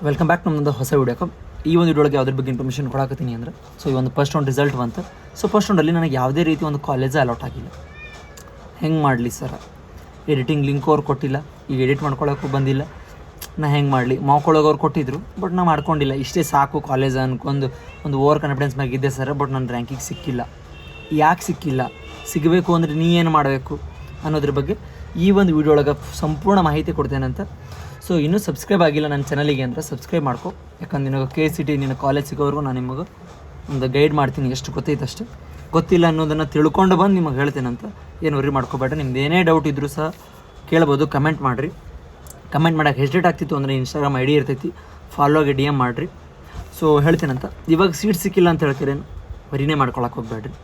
Welcome back ನಮ್ಮದು ಹೊಸ ವಿಡಿಯೋಕ್ಕೆ. ಈ ಒಂದು ವಿಡಿಯೋಗೆ ಯಾವುದ್ರ ಬಗ್ಗೆ ಇನ್ಫಾರ್ಮೇಷನ್ ಕೊಡಾಕತ್ತೀನಿ ಅಂದರೆ, ಸೊ ಈ ಒಂದು ಫಸ್ಟ್ ಒಂದು ರಿಸಲ್ಟ್ ಬಂತು. ಸೊ ಫಸ್ಟ್ ಒಂಡಲ್ಲಿ ನನಗೆ ಯಾವುದೇ ರೀತಿ ಒಂದು ಕಾಲೇಜ್ ಅಲಾಟ್ ಆಗಿಲ್ಲ. ಹೆಂಗೆ ಮಾಡಲಿ ಸರ್? ಎಡಿಟಿಂಗ್ ಲಿಂಕ್ ಅವ್ರು ಕೊಟ್ಟಿಲ್ಲ, ಈಗ ಎಡಿಟ್ ಮಾಡ್ಕೊಳ್ಳೋಕ್ಕೂ ಬಂದಿಲ್ಲ. ನಾ ಹೆಂಗೆ ಮಾಡಲಿ? ಮಾಡ್ಕೊಳ್ಳೋಗವ್ರು ಕೊಟ್ಟಿದ್ರು, ಬಟ್ ನಾ ಮಾಡ್ಕೊಂಡಿಲ್ಲ. ಇಷ್ಟೇ ಸಾಕು ಕಾಲೇಜ್ ಅನ್ಕೊಂಡು ಒಂದು ಓವರ್ ಕಾನ್ಫಿಡೆನ್ಸ್ ಮ್ಯಾಗಿದ್ದೆ ಸರ್. ಬಟ್ ನನ್ನ ರ್ಯಾಂಕಿಗೆ ಸಿಕ್ಕಿಲ್ಲ. ಯಾಕೆ ಸಿಕ್ಕಿಲ್ಲ? ಸಿಗಬೇಕು ಅಂದರೆ ನೀ ಏನು ಮಾಡಬೇಕು ಅನ್ನೋದ್ರ ಬಗ್ಗೆ ಈ ಒಂದು ವಿಡಿಯೋ ಒಳಗೆ ಸಂಪೂರ್ಣ ಮಾಹಿತಿ ಕೊಡ್ತೇನಂತ. ಸೊ ಇನ್ನೂ ಸಬ್ಸ್ಕ್ರೈಬ್ ಆಗಿಲ್ಲ ನನ್ನ ಚಾನಲಿಗೆ ಅಂದರೆ ಸಬ್ಸ್ಕ್ರೈಬ್ ಮಾಡ್ಕೊ. ಯಾಕಂದ್ರೆ ನಿನಗೆ KCT ನಿನ್ನ ಕಾಲೇಜ್ ಸಿಗೋವರೆಗೂ ನಾನು ನಿಮಗೆ ಒಂದು ಗೈಡ್ ಮಾಡ್ತೀನಿ. ಎಷ್ಟು ಗೊತ್ತೈತೆ ಅಷ್ಟು. ಗೊತ್ತಿಲ್ಲ ಅನ್ನೋದನ್ನು ತಿಳ್ಕೊಂಡು ಬಂದು ನಿಮಗೆ ಹೇಳ್ತೇನಂತ. ಏನು ವರಿ ಮಾಡ್ಕೋಬೇಡ್ರಿ. ನಿಮ್ದು ಏನೇ ಡೌಟ್ ಇದ್ದರೂ ಸಹ ಕೇಳ್ಬೋದು. ಕಮೆಂಟ್ ಮಾಡಿರಿ. ಕಮೆಂಟ್ ಮಾಡೋಕ್ಕೆ ಹೆಸಿಟೇಟ್ ಆಗ್ತಿತ್ತು ಅಂದರೆ Instagram ID ಇರ್ತೈತಿ, ಫಾಲೋ ಆಗಿ DM ಮಾಡಿರಿ. ಸೊ ಹೇಳ್ತೇನಂತ. ಇವಾಗ ಸೀಟ್ ಸಿಕ್ಕಿಲ್ಲ ಅಂತ ಹೇಳ್ತೀರೇನು? ವರಿನೇ ಮಾಡ್ಕೊಳಕ್ಕೆ ಹೋಗ್ಬೇಡ್ರಿ.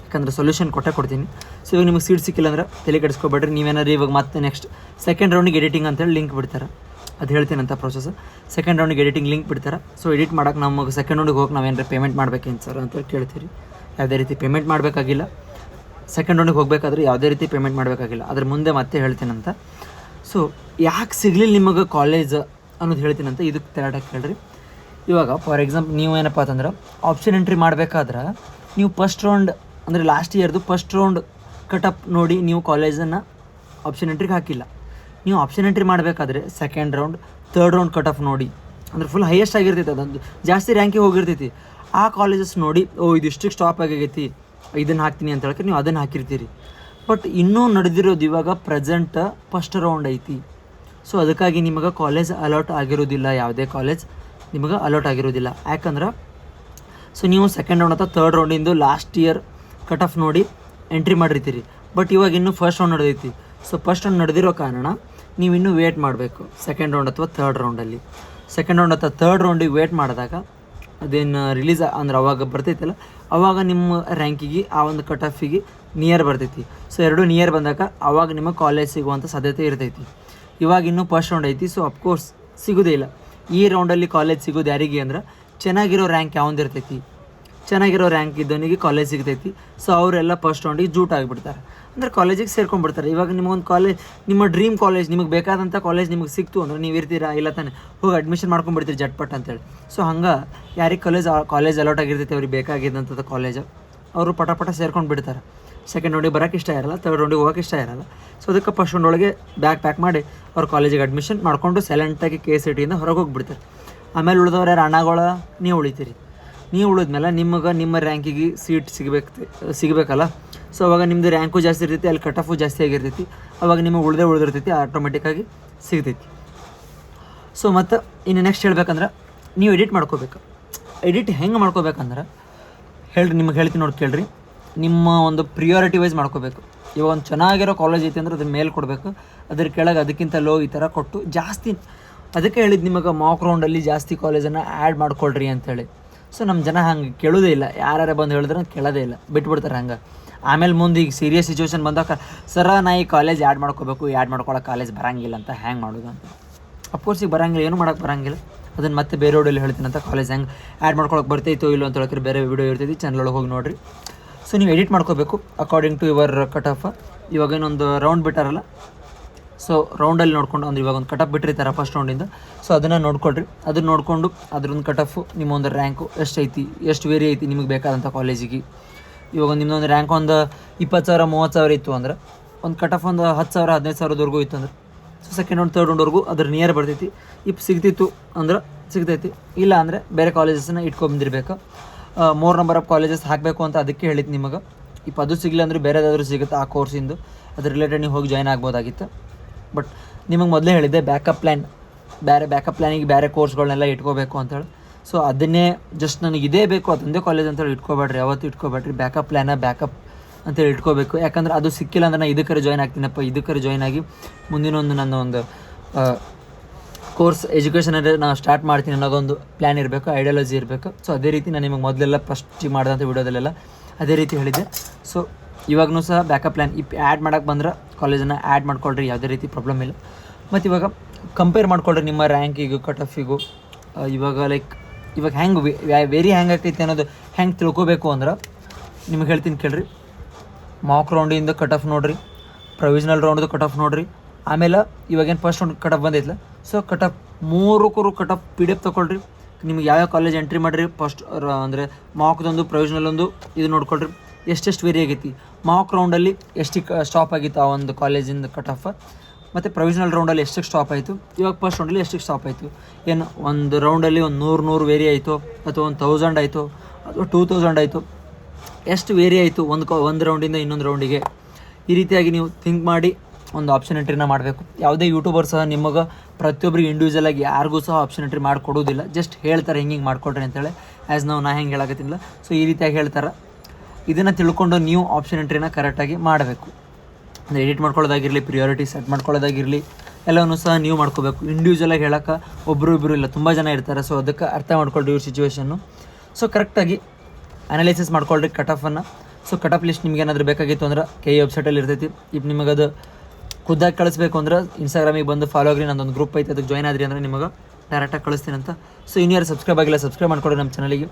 ಯಾಕಂದರೆ ಸೊಲ್ಯೂಷನ್ ಕೊಡ್ತೀನಿ. ಸೊ ಇವಾಗ ನಿಮಗೆ ಸೀಟ್ ಸಿಕ್ಕಿಲ್ಲ ಅಂದ್ರೆ ತಲೆ ಕೆಡಿಸ್ಕೊಬೇಡ್ರಿ. ನೀವೇನಾರು ಇವಾಗ ಮತ್ತೆ ನೆಕ್ಸ್ಟ್ ಸೆಕೆಂಡ್ ರೌಂಡಿಗೆ ಎಡಿಟಿಂಗ್ ಅಂತೇಳಿ ಲಿಂಕ್ ಬಿಡ್ತಾರೆ. ಅದು ಹೇಳ್ತೀನಂತ ಪ್ರೊಸೆಸ್. ಸೆಕೆಂಡ್ ರೌಂಡಿಗೆ ಎಡಿಟಿಂಗ್ ಲಿಂಕ್ ಬಿಡ್ತಾರೆ. ಸೊ ಎಡಿಟ್ ಮಾಡೋಕೆ ನಮಗೆ ಸೆಕೆಂಡ್ ರೌಂಡಿಗೆ ಹೋಗಿ ನಾವೇನಾರು ಪೇಮೆಂಟ್ ಮಾಡ್ಬೇಕೇನು ಸರ್ ಅಂತೇಳಿ ಕೇಳ್ತೀರಿ. ಯಾವುದೇ ರೀತಿ ಪೇಮೆಂಟ್ ಮಾಡಬೇಕಾಗಿಲ್ಲ. ಸೆಕೆಂಡ್ ರೌಂಡಿಗೆ ಹೋಗಬೇಕಾದ್ರೆ ಯಾವುದೇ ರೀತಿ ಪೇಮೆಂಟ್ ಮಾಡಬೇಕಾಗಿಲ್ಲ. ಅದ್ರ ಮುಂದೆ ಮತ್ತೆ ಹೇಳ್ತೀನಂತ. ಸೊ ಯಾಕೆ ಸಿಗಲಿಲ್ಲ ನಿಮಗೆ ಕಾಲೇಜ್ ಅನ್ನೋದು ಹೇಳ್ತೀನಂತ. ಇದಕ್ಕೆ ತಲೆಯಾಟಕ್ಕೆ ಕೇಳ್ರಿ. ಇವಾಗ ಫಾರ್ ಎಕ್ಸಾಂಪಲ್ ನೀವು ಏನಪ್ಪ ಅಂತಂದ್ರೆ ಆಪ್ಷನ್ ಎಂಟ್ರಿ ಮಾಡಬೇಕಾದ್ರೆ ನೀವು ಫಸ್ಟ್ ರೌಂಡ್ ಅಂದರೆ ಲಾಸ್ಟ್ ಇಯರ್ದು ಫಸ್ಟ್ ರೌಂಡ್ ಕಟಪ್ ನೋಡಿ ನೀವು ಕಾಲೇಜನ್ನು ಆಪ್ಷನ್ ಎಂಟ್ರಿಗೆ ಹಾಕಿಲ್ಲ. ನೀವು ಆಪ್ಷನ್ ಎಂಟ್ರಿ ಮಾಡಬೇಕಾದ್ರೆ second round third round cut-off ನೋಡಿ, ಅಂದರೆ ಫುಲ್ ಹೈಯೆಸ್ಟ್ ಆಗಿರ್ತೈತಿ, ಅದೊಂದು ಜಾಸ್ತಿ ರ್ಯಾಂಕಿಗೆ ಹೋಗಿರ್ತೈತಿ. ಆ ಕಾಲೇಜಸ್ ನೋಡಿ ಇದು ಇಷ್ಟಕ್ಕೆ ಸ್ಟಾಪ್ ಆಗೈತಿ, ಇದನ್ನು ಹಾಕ್ತೀನಿ ಅಂತ ಹೇಳಕ್ಕೆ ನೀವು ಅದನ್ನು ಹಾಕಿರ್ತೀರಿ. ಬಟ್ ಇನ್ನೂ ನಡೆದಿರೋದು ಇವಾಗ ಪ್ರೆಸೆಂಟ್ ಫಸ್ಟ್ ರೌಂಡ್ ಐತಿ. ಸೊ ಅದಕ್ಕಾಗಿ ನಿಮಗೆ ಕಾಲೇಜ್ ಅಲಾಟ್ ಆಗಿರೋದಿಲ್ಲ. ಯಾವುದೇ ಕಾಲೇಜ್ ನಿಮಗೆ ಅಲಾಟ್ ಆಗಿರೋದಿಲ್ಲ. ಯಾಕಂದ್ರೆ ಸೊ ನೀವು ಸೆಕೆಂಡ್ ರೌಂಡ್ ಅಥವಾ ತರ್ಡ್ ರೌಂಡಿಂದು ಲಾಸ್ಟ್ ಇಯರ್ ಕಟ್ ಆಫ್ ನೋಡಿ ಎಂಟ್ರಿ ಮಾಡಿರ್ತೀರಿ. ಬಟ್ ಇವಾಗ ಇನ್ನೂ ಫಸ್ಟ್ ರೌಂಡ್ ನಡೆದೈತಿ. ಸೊ ಫಸ್ಟ್ ರೌಂಡ್ ನಡೆದಿರೋ ಕಾರಣ ನೀವು ಇನ್ನೂ ವೇಟ್ ಮಾಡಬೇಕು ಸೆಕೆಂಡ್ ರೌಂಡ್ ಅಥವಾ ತರ್ಡ್ ರೌಂಡಲ್ಲಿ. ಸೆಕೆಂಡ್ ರೌಂಡ್ ಅಥವಾ ತರ್ಡ್ ರೌಂಡಿಗೆ ವೇಟ್ ಮಾಡಿದಾಗ ಅದೇನು ರಿಲೀಸ್ ಅಂದ್ರೆ ಅವಾಗ ಬರ್ತೈತಲ್ಲ, ಅವಾಗ ನಿಮ್ಮ ರ್ಯಾಂಕಿಗೆ ಆ ಒಂದು ಕಟ್ ಆಫಿಗೆ ನಿಯರ್ ಬರ್ತೈತಿ. ಸೊ ಎರಡು ನಿಯರ್ ಬಂದಾಗ ಅವಾಗ ನಿಮಗೆ ಕಾಲೇಜ್ ಸಿಗುವಂಥ ಸಾಧ್ಯತೆ ಇರ್ತೈತಿ. ಇವಾಗ ಇನ್ನೂ ಫಸ್ಟ್ ರೌಂಡ್ ಐತಿ. ಸೊ ಅಫ್ಕೋರ್ಸ್ ಸಿಗೋದೇ ಇಲ್ಲ. ಈ ರೌಂಡಲ್ಲಿ ಕಾಲೇಜ್ ಸಿಗೋದು ಯಾರಿಗೆ ಅಂದ್ರೆ ಚೆನ್ನಾಗಿರೋ ರ್ಯಾಂಕ್ ಯಾವ್ದು ಇರ್ತೈತಿ, ಚೆನ್ನಾಗಿರೋ ರ್ಯಾಂಕ್ ಇದ್ದವನಿಗೆ ಕಾಲೇಜ್ ಸಿಗ್ತೈತಿ. ಸೊ ಅವರೆಲ್ಲ ಫಸ್ಟ್ ರೌಂಡಿಗೆ ಜೂಟ್ ಆಗಿಬಿಡ್ತಾರೆ, ಅಂದರೆ ಕಾಲೇಜಿಗೆ ಸೇರ್ಕೊಂಡ್ಬಿಡ್ತಾರೆ. ಇವಾಗ ನಿಮಗೊಂದು ಕಾಲೇಜ್, ನಿಮ್ಮ ಡ್ರೀಮ್ ಕಾಲೇಜ್, ನಿಮಗೆ ಬೇಕಾದಂಥ ಕಾಲೇಜ್ ನಿಮಗೆ ಸಿಕ್ತು ಅಂದರೆ ನೀವು ಇರ್ತೀರಾ? ಇಲ್ಲ ತಾನೆ, ಹೋಗಿ ಅಡ್ಮಿಷನ್ ಮಾಡ್ಕೊಂಡ್ಬಿಡ್ತೀರಿ ಜಟ್ಪಟ್ ಅಂತೇಳಿ. ಸೊ ಹಂಗೆ ಯಾರಿಗೆ ಕಾಲೇಜ್ ಅಲಾಟ್ ಆಗಿರ್ತೈತಿ, ಅವ್ರಿಗೆ ಬೇಕಾಗಿದ್ದಂಥದ್ದು ಕಾಲೇಜ್, ಅವರು ಪಟ ಸೇರ್ಕೊಂಡು ಬಿಡ್ತಾರೆ. ಸೆಕೆಂಡ್ ರೌಂಡಿಗೆ ಬರೋಕ್ಕೆ ಇಷ್ಟ ಇರಲ್ಲ, ತರ್ಡ್ ರೌಂಡಿಗೆ ಹೋಗೋಕೆ ಇಷ್ಟ ಇರಲ್ಲ. ಸೊ ಅದಕ್ಕೆ ಫಸ್ಟ್ ರೌಂಡ್ ಒಳಗೆ ಬ್ಯಾಗ್ ಪ್ಯಾಕ್ ಮಾಡಿ ಅವ್ರ ಕಾಲೇಜಿಗೆ ಅಡ್ಮಿಷನ್ ಮಾಡಿಕೊಂಡು ಸೈಲೆಂಟಾಗಿ KCTಯಿಂದ ಹೊರಗೆ ಹೋಗಿಬಿಡ್ತಾರೆ. ಆಮೇಲೆ ಉಳಿದವ್ರು ಯಾರು ಅಣ್ಣಗಳ ನೀವು ಉಳಿತೀರಿ. ನೀವು ಉಳಿದ್ಮೇಲೆ ನಿಮಗೆ ನಿಮ್ಮ ರ್ಯಾಂಕಿಗೆ ಸೀಟ್ ಸಿಗಬೇಕಲ್ಲ. ಸೊ ಅವಾಗ ನಿಮ್ಮದು ರ್ಯಾಂಕು ಜಾಸ್ತಿ ಇರ್ತೈತಿ, ಅಲ್ಲಿ ಕಟ್ ಆಫು ಜಾಸ್ತಿ ಆಗಿರ್ತೈತಿ. ಅವಾಗ ನಿಮಗೆ ಉಳಿದಿರ್ತೈತಿ, ಆಟೋಮೆಟಿಕ್ಕಾಗಿ ಸಿಗ್ತೈತಿ. ಸೊ ಮತ್ತು ಇನ್ನು ನೆಕ್ಸ್ಟ್ ಹೇಳ್ಬೇಕಂದ್ರೆ ನೀವು ಎಡಿಟ್ ಮಾಡ್ಕೋಬೇಕು. ಎಡಿಟ್ ಹೆಂಗೆ ಮಾಡ್ಕೋಬೇಕಂದ್ರೆ ನಿಮಗೆ ಹೇಳ್ತೀನಿ ನೋಡಿ ಕೇಳ್ರಿ. ನಿಮ್ಮ ಒಂದು ಪ್ರಿಯಾರಿಟಿ ವೈಸ್ ಮಾಡ್ಕೋಬೇಕು. ಇವಾಗ ಒಂದು ಚೆನ್ನಾಗಿರೋ ಕಾಲೇಜ್ ಐತೆ ಅಂದ್ರೆ ಅದ್ರ ಮೇಲೆ ಕೊಡಬೇಕು, ಅದ್ರ ಕೆಳಗೆ ಅದಕ್ಕಿಂತ ಲೋ ಈ ಥರ ಕೊಟ್ಟು ಜಾಸ್ತಿ. ಅದಕ್ಕೆ ಹೇಳಿದ್ದು ನಿಮಗೆ ಮಾಕ್ ರೌಂಡಲ್ಲಿ ಜಾಸ್ತಿ ಕಾಲೇಜನ್ನು ಆ್ಯಡ್ ಮಾಡ್ಕೊಳ್ರಿ ಅಂಥೇಳಿ. ಸೊ ನಮ್ಮ ಜನ ಹಂಗೆ ಕೇಳೋದೇ ಇಲ್ಲ. ಯಾರು ಬಂದು ಹೇಳಿದ್ರೆ ಕೇಳೋದೇ ಇಲ್ಲ, ಬಿಟ್ಬಿಡ್ತಾರೆ ಹಂಗೆ. ಆಮೇಲೆ ಮುಂದೆ ಈಗ ಸೀರಿಯಸ್ ಸಿಚುವೇಶನ್ ಬಂದಾಗ ಸರ ನಾ ಈ ಕಾಲೇಜ್ ಆ್ಯಡ್ ಮಾಡ್ಕೋಬೇಕು, ಆ್ಯಡ್ ಮಾಡ್ಕೊಳ್ಳೋ ಕಾಲೇಜ್ ಬರೋಂಗಿಲ್ಲ ಅಂತ ಹ್ಯಾಂಗೆ ಮಾಡೋದು ಅಂತ. ಅಫ್ಕೋರ್ಸ್ ಈಗ ಬರೋಂಗಿಲ್ಲ, ಏನು ಮಾಡೋಕ್ಕೆ ಬರೋಂಗಿಲ್ಲ. ಅದನ್ನು ಮತ್ತೆ ಬೇರೆ ವಿಡಿಯೋಲಿ ಹೇಳ್ತೀನಿ ಅಂತ. ಕಾಲೇಜ್ ಹೆಂಗೆ ಆ್ಯಡ್ ಮಾಡ್ಕೊಳಕ್ಕೆ ಬರ್ತೈತೋ ಇಲ್ಲೋ ಅಂತ ಹೇಳಿದ್ರೆ ಬೇರೆ ವಿಡಿಯೋ ಇರ್ತೈತಿ, ಚಾನಲ್ ಒಳಗೆ ಹೋಗಿ ನೋಡಿರಿ. ಸೊ ನೀವು ಎಡಿಟ್ ಮಾಡ್ಕೋಬೇಕು according to your cut off. ಇವಾಗ ಇನ್ನೊಂದು ರೌಂಡ್ ಬಿಟ್ಟಾರಲ್ಲ, ಸೊ ರೌಂಡಲ್ಲಿ ನೋಡ್ಕೊಂಡು ಅಂದ್ರೆ ಇವಾಗ ಒಂದು ಕಟ್ ಆಫ್ ಬಿಟ್ಟಿರ್ತಾರೆ ಫಸ್ಟ್ ರೌಂಡಿಂದ. ಸೊ ಅದನ್ನು ನೋಡ್ಕೊಳ್ರಿ. ಅದನ್ನು ನೋಡಿಕೊಂಡು ಅದ್ರೊಂದು ಕಟ್ ಆಫು ನಿಮ್ಮ ಒಂದು ರ್ಯಾಂಕು ಎಷ್ಟೈತಿ, ಎಷ್ಟು ವೇರಿ ಐತಿ ನಿಮಗೆ ಬೇಕಾದಂಥ ಕಾಲೇಜಿಗೆ. ಇವಾಗ ನಿಮ್ಮದೊಂದು ರ್ಯಾಂಕ್ ಒಂದು 20,000 30,000 ಇತ್ತು ಅಂದ್ರೆ, ಒಂದು ಕಟ್ ಆಫ್ ಒಂದು 10,000 15,000ವರೆಗೂ ಇತ್ತು ಅಂದ್ರೆ, ಸೊ ಸೆಕೆಂಡ್ ರೌಂಡ್ ತರ್ಡ್ ರೌಂಡ್ವರೆಗೂ ಅದ್ರ ನಿಯರ್ ಬರ್ತೈತಿ. ಸಿಗ್ತಿತ್ತು ಅಂದ್ರೆ ಸಿಗ್ತೈತಿ, ಇಲ್ಲ ಅಂದರೆ ಬೇರೆ ಕಾಲೇಜಸ್ನ ಇಟ್ಕೊಂಬಂದಿರ್ಬೇಕು. 3 ನಂಬರ್ ಆಫ್ ಕಾಲೇಜಸ್ ಹಾಕಬೇಕು ಅಂತ ಅದಕ್ಕೆ ಹೇಳಿದ್ದು ನಿಮಗೆ. ಅದು ಸಿಗಲಿಲ್ಲ ಅಂದರೆ ಬೇರೆದಾದರೂ ಸಿಗುತ್ತೆ ಆ ಕೋರ್ಸಿಂದು, ಅದ್ರ ರಿಲೇಟೆಡ್ ನೀವು ಹೋಗಿ ಜಾಯ್ನ್ ಆಗ್ಬೋದಾಗಿತ್ತು. ಬಟ್ ನಿಮಗೆ ಮೊದಲೇ ಹೇಳಿದ್ದೆ ಬ್ಯಾಕಪ್ ಪ್ಲ್ಯಾನಿಗೆ ಬೇರೆ ಕೋರ್ಸ್ಗಳನ್ನೆಲ್ಲ ಇಟ್ಕೋಬೇಕು ಅಂತೇಳಿ. ಸೊ ಅದನ್ನೇ ಜಸ್ಟ್ ನನಗೆ ಇದೇ ಬೇಕು ಅದೊಂದೇ ಕಾಲೇಜ್ ಅಂತೇಳಿ ಇಟ್ಕೋಬೇಡ್ರಿ, ಯಾವತ್ತೂ ಇಟ್ಕೋಬೇಡ್ರಿ. ಬ್ಯಾಕಪ್ ಅಂತೇಳಿ ಇಟ್ಕೋಬೇಕು. ಯಾಕಂದ್ರೆ ಅದು ಸಿಕ್ಕಿಲ್ಲ ಅಂದ್ರೆ ನಾನು ಇದಕ್ಕರೆ ಜಾಯ್ನ್ ಆಗ್ತೀನಪ್ಪ, ಇದಕ್ಕರೆ ಜಾಯ್ನ್ ಆಗಿ ಮುಂದಿನ ಒಂದು ನನ್ನ ಒಂದು ಕೋರ್ಸ್ ಎಜುಕೇಷನಲ್ಲಿ ನಾನು ಸ್ಟಾರ್ಟ್ ಮಾಡ್ತೀನಿ ಅನ್ನೋದೊಂದು ಪ್ಲ್ಯಾನ್ ಇರಬೇಕು, ಐಡಿಯಾಲಜಿ ಇರಬೇಕು. ಸೊ ಅದೇ ರೀತಿ ನಾನು ನಿಮಗೆ ಮೊದಲೆಲ್ಲ ಫಸ್ಟಿಗೆ ಮಾಡಿದಂಥ ವಿಡಿಯೋದಲ್ಲೆಲ್ಲ ಅದೇ ರೀತಿ ಹೇಳಿದ್ದೆ. ಸೊ ಇವಾಗೂ ಸಹ ಬ್ಯಾಕಪ್ ಪ್ಲ್ಯಾನ್ ಆ್ಯಡ್ ಮಾಡೋಕ್ಕೆ ಬಂದ್ರೆ ಕಾಲೇಜನ್ನು ಆ್ಯಡ್ ಮಾಡ್ಕೊಳ್ರಿ, ಯಾವುದೇ ರೀತಿ ಪ್ರಾಬ್ಲಮ್ ಇಲ್ಲ. ಮತ್ತು ಇವಾಗ ಕಂಪೇರ್ ಮಾಡ್ಕೊಳ್ರಿ ನಿಮ್ಮ ರ್ಯಾಂಕಿಗೂ ಕಟ್ ಆಫಿಗೂ. ಇವಾಗ ಹೆಂಗೆ ವೆರಿ ಹ್ಯಾಂಗ್ ಆಗ್ತೈತಿ ಅನ್ನೋದು ಹೆಂಗೆ ತಿಳ್ಕೊಬೇಕು ಅಂದ್ರೆ ನಿಮಗೆ ಹೇಳ್ತೀನಿ ಕೇಳ್ರಿ. ಮಾಕ್ ರೌಂಡಿಂದ ಕಟ್ ಆಫ್ ನೋಡಿರಿ, ಪ್ರೊವಿಷನಲ್ ರೌಂಡ್ದು ಕಟ್ ಆಫ್ ನೋಡಿರಿ. ಆಮೇಲೆ ಇವಾಗೇನು ಫಸ್ಟ್ ರೌಂಡ್ ಕಟ್ ಆಫ್ ಬಂದೈತಲ್ಲ, ಸೊ ಕಟ್ ಆಫ್ ಮೂರಕ್ಕೂ ಕಟ್ ಆಫ್ PDF ತೊಗೊಳ್ರಿ. ನಿಮ್ಗೆ ಯಾವ್ಯಾವ ಕಾಲೇಜ್ ಎಂಟ್ರಿ ಮಾಡಿರಿ ಫಸ್ಟ್ ಅಂದರೆ ಮಾಕ್ದೊಂದು ಪ್ರೊವಿಷನಲ್ ಒಂದು ಇದು ನೋಡ್ಕೊಳ್ರಿ ಎಷ್ಟೆಷ್ಟು ವೇರಿ ಆಗೈತಿ. ಮಾಕ್ ರೌಂಡಲ್ಲಿ ಎಷ್ಟಿಗೆ ಸ್ಟಾಪ್ ಆಗಿತ್ತು ಆ ಒಂದು ಕಾಲೇಜಿಂದ ಕಟ್ ಆಫ್, ಮತ್ತು ಪ್ರೊವಿಷನಲ್ ರೌಂಡಲ್ಲಿ ಎಷ್ಟಕ್ಕೆ ಸ್ಟಾಪ್ ಆಯಿತು, ಇವಾಗ ಫಸ್ಟ್ ರೌಂಡಲ್ಲಿ ಎಷ್ಟಕ್ಕೆ ಸ್ಟಾಪ್ ಆಯಿತು, ಏನು ಒಂದು ರೌಂಡಲ್ಲಿ ಒಂದು 100 ವೇರಿ ಆಯಿತು ಅಥವಾ 1000 ಆಯಿತು ಅಥವಾ 2000 ಆಯಿತು, ಎಷ್ಟು ವೇರಿ ಆಯಿತು ಒಂದು ರೌಂಡಿಂದ ಇನ್ನೊಂದು ರೌಂಡಿಗೆ. ಈ ರೀತಿಯಾಗಿ ನೀವು ಥಿಂಕ್ ಮಾಡಿ ಒಂದು ಆಪ್ಷನ್ ಎಂಟ್ರಿನ ಮಾಡಬೇಕು. ಯಾವುದೇ ಯೂಟ್ಯೂಬರ್ ಸಹ ನಿಮಗೆ ಪ್ರತಿಯೊಬ್ಬರಿಗೆ ಇಂಡಿವಿಜುವಲಾಗಿ ಯಾರಿಗೂ ಸಹ ಆಪ್ಷನ್ ಎಂಟ್ರಿ ಮಾಡಿಕೊಡೋದಿಲ್ಲ, ಜಸ್ಟ್ ಹೇಳ್ತಾರೆ ಹಿಂಗೆ ಮಾಡ್ಕೊಡ್ರಿ ಅಂತೇಳಿ. ಆ್ಯಸ್ ನಾ ಹೆಂಗೆ ಹೇಳಕತ್ತಿಲ್ಲ, ಸೊ ಈ ರೀತಿಯಾಗಿ ಹೇಳ್ತಾರೆ. ಇದನ್ನು ತಿಳ್ಕೊಂಡು ನೀವು ಆಪ್ಷನ್ ಎಂಟ್ರಿನ ಕರೆಕ್ಟಾಗಿ ಮಾಡಬೇಕು. ಅಂದರೆ ಎಡಿಟ್ ಮಾಡ್ಕೊಳ್ಳೋದಾಗಿರಲಿ, ಪ್ರಿಯಾರಿಟಿ ಸೆಟ್ ಮಾಡ್ಕೊಳ್ಳೋದಾಗಿರಲಿ, ಎಲ್ಲವನ್ನೂ ಸಹ ನೀವು ಮಾಡ್ಕೋಬೇಕು. ಇಂಡಿವಿಜುವಲಾಗಿ ಹೇಳೋಕೆ ಒಬ್ಬರು ಇಲ್ಲ, ತುಂಬ ಜನ ಇರ್ತಾರೆ. ಸೊ ಅದಕ್ಕೆ ಅರ್ಥ ಮಾಡ್ಕೊಳ್ರಿ ಇವ್ರ ಸಿಚುವೇಷನ್ನು. ಸೊ ಕರೆಕ್ಟಾಗಿ ಅನಾಲಿಸಿಸ್ ಮಾಡ್ಕೊಳ್ರಿ ಕಟ್ ಆಫನ್ನು. ಸೊ ಕಟ್ ಆಫ್ ಲಿಸ್ಟ್ ನಿಮ್ಗೆ ಏನಾದರೂ ಬೇಕಾಗಿತ್ತು ಅಂದ್ರೆ KE ವೆಬ್ಸೈಟಲ್ಲಿ ಇರ್ತೈತಿ. ಈಗ ನಿಮಗೆ ಅದು ಖುದ್ದಾಗಿ ಕಳಿಸ್ಬೇಕು ಅಂದ್ರೆ ಇನ್ಸ್ಟಾಗ್ರಾಮಿಗೆ ಬಂದು ಫಾಲೋ ಆಗಿರಿ, ನಂದೊಂದು ಗ್ರೂಪ್ ಐತೆ, ಅದಕ್ಕೆ ಜಾಯ್ನ್ ಆದ್ರಿ ಅಂದರೆ ನಿಮಗೆ ಡೈರೆಕ್ಟಾಗಿ ಕಳಿಸ್ತೀನಿ ಅಂತ. ಸೊ ಇನ್ಯಾರು ಸಬ್ಸ್ಕ್ರೈಬ್ ಆಗಿಲ್ಲ, ಸಬ್ಸ್ಕ್ರೈಬ್ ಮಾಡ್ಕೊಡ್ರಿ ನಮ್ಮ ಚಾನಲಿಗೆ.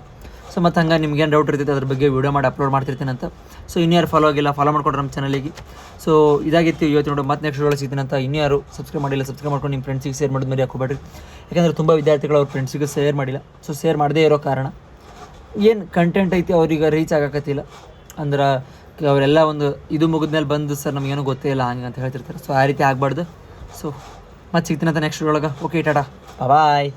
ಸೊ ಮತ್ತು ಹಂಗೆ ನಿಮ್ಗೇನು ಡೌಟ್ ಇರ್ತೈತೆ ಅದ್ರ ಬಗ್ಗೆ ವೀಡಿಯೋ ಮಾಡಿ ಅಪ್ಲೋಡ್ ಮಾಡ್ತಿರ್ತೀನಿ ಅಂತ. ಸೊ ಇನ್ಯಾರು ಫಾಲೋ ಆಗಿಲ್ಲ, ಫಾಲೋ ಮಾಡ್ಕೊಡ್ರಿ ನಮ್ಮ ಚಾನಲಿಗೆ. ಸೊ ಇದಾಗಿತ್ತು ಇವತ್ತು ನೋಡಿ, ಮತ್ತೆ ನೆಕ್ಸ್ಟ್ ವಿಡಿಯೋ ಸಿಗ್ತೀನಿ ಅಂತ. ಇನ್ಯಾರು ಸಬ್ಸ್ಕ್ರೈಬ್ ಮಾಡಿಲ್ಲ, ಸಬ್ಸ್ಕ್ರೈಬ್ ಮಾಡ್ಕೊಂಡು ನಿಮ್ಮ ಫ್ರೆಂಡ್ಸಿಗೆ ಶೇರ್ ಮಾಡಿದ ಮೇಲೆ ಹಾಕೋಬೇಡ್ರಿ. ಯಾಕಂದರೆ ತುಂಬ ವಿದ್ಯಾರ್ಥಿಗಳು ಅವ್ರ ಫ್ರೆಂಡ್ಸಿಗೆ ಶೇರ್ ಮಾಡಿಲ್ಲ. ಸೊ ಶೇರ್ ಮಾಡದೇ ಇರೋ ಕಾರಣ ಏನು ಕಂಟೆಂಟ್ ಐತಿ ಅವ್ರಿಗೆ ರೀಚ್ ಆಗಕತ್ತಿಲ್ಲ. ಅಂದ್ರೆ ಅವರೆಲ್ಲ ಒಂದು ಇದು ಮುಗಿದ್ಮೇಲೆ ಬಂದು ಸರ್ ನಮಗೇನು ಗೊತ್ತೇ ಇಲ್ಲ ಹಂಗೆ ಅಂತ ಹೇಳ್ತಿರ್ತಾರೆ. ಸೊ ಆ ರೀತಿ ಆಗಬಾರ್ದು. ಸೊ ಮತ್ತೆ ಸಿಗ್ತೀನಿ ಅಂತ ನೆಕ್ಸ್ಟ್ ಒಳಗೆ. ಓಕೆ, ಟಾಟಾ, ಬಾಯ್.